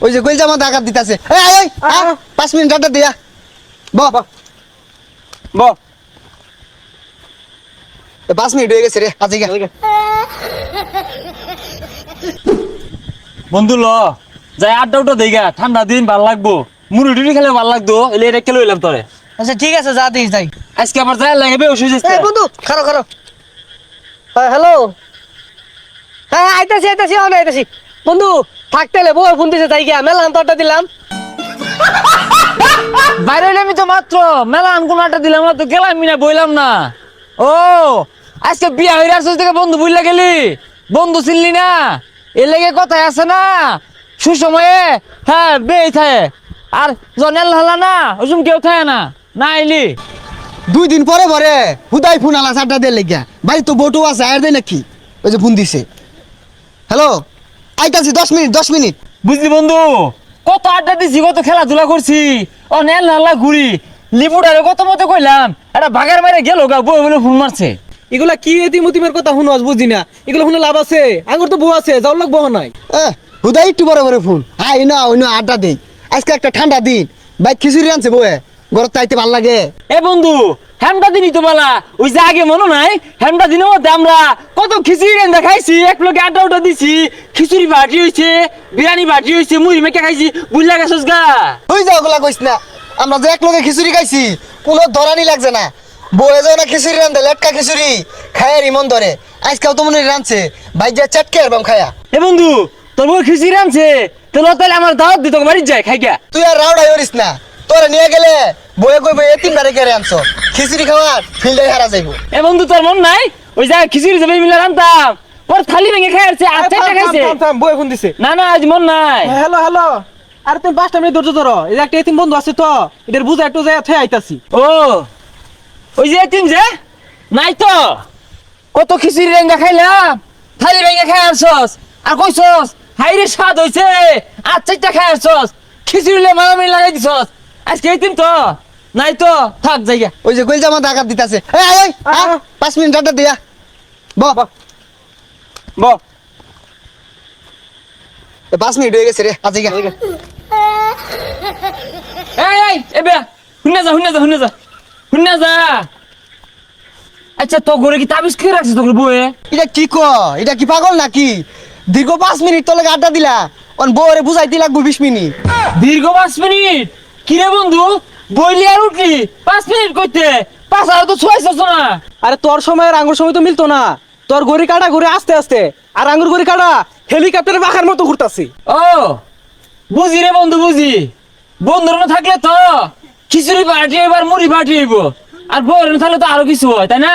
ওই যে কইল জামা ডাকাত দিতাছে এই এই 5 মিনিট আড্ডা দিয়া ব 5 মিনিট হয়ে গেছে রে আজিগা বন্ধু ল যাই আড্ডা উঠা দেইগা ঠান্ডা দিন ভাল লাগবো মুড়ি টুড়ি খেলে ভাল লাগতো এলে এটা খেলে হইলাম তোরে আচ্ছা ঠিক আছে যা দিস যাই আজকে আবার যাই লাগবে ওষুধ এই বন্ধু খারো খারো হ্যাঁ হ্যালো হ্যাঁ আইতাছি বন্ধু থাকতেলে বউ ফোন দিছে যাই গিয়া মেলা আনতে দিলাম বাইরে হইলে আমি তো মাত্র মেলা আনকুন আড্ডা দিলাম তো গেলাম না বইলাম না ও আজকে বিয়া হইরে আসছিস থেকে বন্ধু বুঝলা গেলি বন্ধু চিনলি না এর লেগে কথায় আছে না সুসময়ে হ্যাঁ বেই থাকে আর জনেল হলা না ওসম কেউ থাকে না না আইলি 2 দিন পরে পরে হুদাই ফোন আলা সাড্ডা দে লাগিয়া ভাই তো বটু আছে আর দে নাকি ওই যে ফোন দিছে হ্যালো আইতাছি 10 মিনিট বুঝলি বন্ধু কত আড্ডা দিছি কত খেলাধুলা করছি ও নেল নাল্লা ঘুরি লিপুটারে কত মতো কইলাম এটা বাগার মারে গেল গা বই বলে ফোন মারছে এগুলা কি এতিমতিমের কথা শুনস বুঝি না এগুলো শুনে লাভ আছে আঙ্গুর তো বউ আছে যাওয়ার লাগ বহ নাই হুদাই একটু বড় বড় ফোন আই না ওই না আড্ডা দেই আজকে একটা ঠান্ডা দিন ভাই খিচুড়ি আনছে বউয়ে ঘরত তাইতে ভাল লাগে এ বন্ধু হেমটা দিনই তো বলা ওই যে আগে মনে নাই হেমটা দিনের মধ্যে আমরা কত খিচুড়ি রান্না খাইছি এক লোকে আড্ডা উঠা দিছি খিচুড়ি বাটি হইছে বিরিয়ানি বাটি হইছে মুড়ি মেখে খাইছি বুঝলা গেছস গা ওই যাও ওগুলা কইস না আমরা যে এক লোকে খিচুড়ি খাইছি কোনো ধরানি লাগছে না বউয়ে যাও না খিচুড়ি রান্ধে লেটকা খিচুড়ি খায়ার ইমন ধরে আজকাল তো মনে রাঁধছে ভাই যা চাটকে আর বাম খায়া এ বন্ধু তোর বউ খিচুড়ি রাঁধছে তোর তাহলে আমার দাওয়াত দিত বাড়ি যায় খাইকা তুই আর রাউডাই হরিস না তোরা নিয়ে গেলে বয়ে কইবে এতিম বারে কেড়ে আনছো খিচুড়ি খাওয়ার ফিল্ডে হারা যাইবো এ বন্ধু তোর মন নাই ওই যা খিচুড়ি যাবে মিলে রান্তাম ওর থালি ভেঙে খাইছে আর চারটা খাইছে থাম বউ ফোন দিছে না না আজ মন নাই হ্যালো আর তুমি 5টা মিনিট ধৈর্য ধরো এই যে একটা এতিম বন্ধু আছে তো এটার বুঝা একটু যায় থে আইতাছি ও ওই যে তিন যে নাই তো কত খিচুড়ি রেঙ্গা খাইলাম থালি ভেঙে খাই আসছস আর কইছস হাইরে স্বাদ হইছে আর চারটা খাই আসছস খিচুড়ি লে মারামারি লাগাই দিছস আজকে এইতিম তো নাই তো থাক জায়গা ওই যে কইল জামা ডাকাত দিতাছে এই এই 5 মিনিট আড্ডা দিয়া ব 5 মিনিট হয়ে গেছে রে আজিগা এই এবে হুন্না যা আচ্ছা তো ঘরে কি তাবিজ খেয়ে রাখছিস তোর বউয়ে এটা কি এটা কি পাগল নাকি দীর্ঘ 5 মিনিট তোর লাগে আড্ডা দিলা অন বউরে বুঝাইতে লাগবো 20 মিনিট দীর্ঘ 5 মিনিট কি রে বন্ধু বইলি আর উঠলি 5 মিনিট কইতে 5 আর তো ছয়ছস না আরে তোর সময় আর আঙ্গুর সময় তো মিলতো না তোর গড়ি কাটা ঘুরে আস্তে আস্তে আর আঙ্গুর গড়ি কাটা হেলিকপ্টারে পাখার মতো ঘুরতাছি ও বুঝি রে বন্ধু বুঝি বন্ধুর না থাকলে তো খিচুড়ি পার্টি এবার মুড়ি পার্টি হইব আর বউর না থাকলে তো আরো কিছু হয় তাই না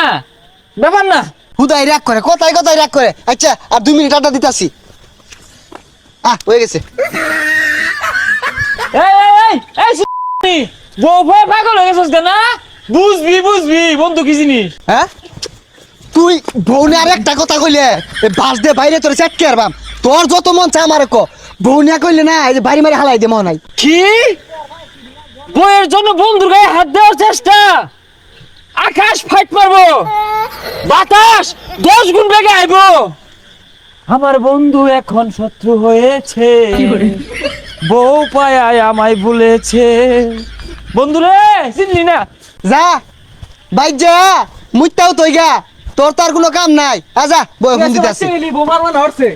ব্যাপার না হুদাই রাগ করে কথাই রাগ করে আচ্ছা আর 2 মিনিট আড্ডা দিতাছি হয়ে গেছে এই বউ ভয় পাগল হয়ে গেছিস না বুঝবি বন্ধু কি জিনিস হ্যাঁ তুই বউনে আর একটা কথা কইলে বাস দে বাইরে তোর চাটকে আর বাম তোর যত মন চা আমার কো বউনে কইলে না এই যে বাড়ি মারি হালাই দে মন নাই কি বউয়ের জন্য বন্ধুর গায়ে হাত দেওয়ার চেষ্টা আকাশ ফাইট মারবো বাতাস 10 গুণ বেগে আইবো আমার বন্ধু এখন শত্রু হয়েছে বউ পায় আমায় ভুলেছে বন্ধু রে চিনলি না যা বাইর যা মুইতাও তুই গা তোর তার কোনো কাম নাই যা বউ ফোন দিতাছি বোমার মানে হচ্ছে